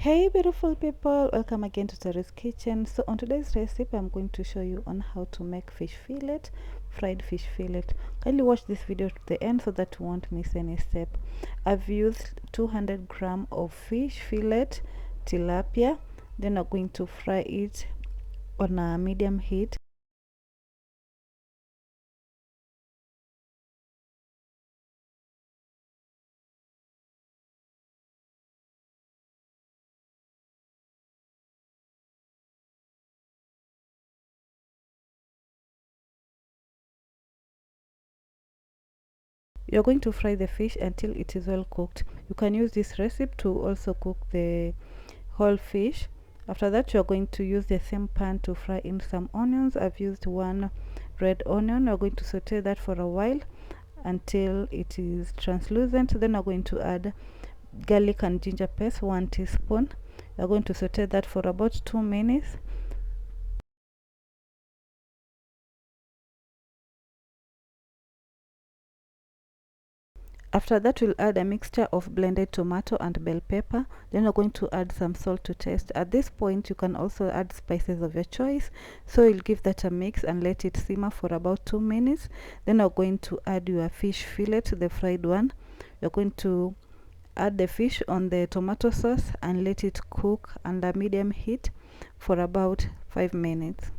Hey beautiful people, welcome again to Terry's Kitchen. So on today's recipe I'm going to show you on how to make fish fillet, fried fish fillet. Kindly watch this video to the end so that you won't miss any step. I've used 200 gram of fish fillet tilapia. Then I'm going to fry it on a medium heat. You're going to fry the fish until it is well cooked. You can use this recipe to also cook the whole fish. After that, you're going to use the same pan to fry in some onions. I've used one red onion. You're going to saute that for a while until it is translucent. Then I'm going to add garlic and ginger paste, 1 teaspoon. You're going to saute that for about 2 minutes. After that, we'll add a mixture of blended tomato and bell pepper. Then we're going to add some salt to taste. At this point, you can also add spices of your choice. So you'll give that a mix and let it simmer for about 2 minutes. Then we're going to add your fish fillet, the fried one. You're going to add the fish on the tomato sauce and let it cook under medium heat for about 5 minutes.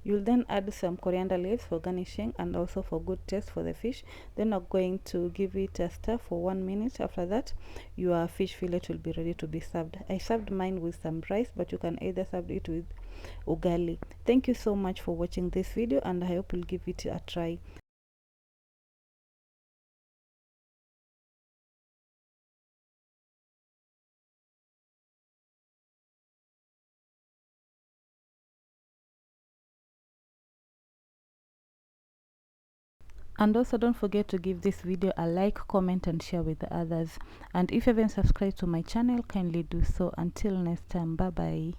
You'll then add some coriander leaves for garnishing and also for good taste for the fish. Then I'm going to give it a stir for 1 minute. After that, your fish fillet will be ready to be served. I served mine with some rice, but you can either serve it with ugali. Thank you so much for watching this video, and I hope you'll give it a try. And also don't forget to give this video a like, comment and share with others. And if you haven't subscribed to my channel, kindly do so. Until next time, bye bye.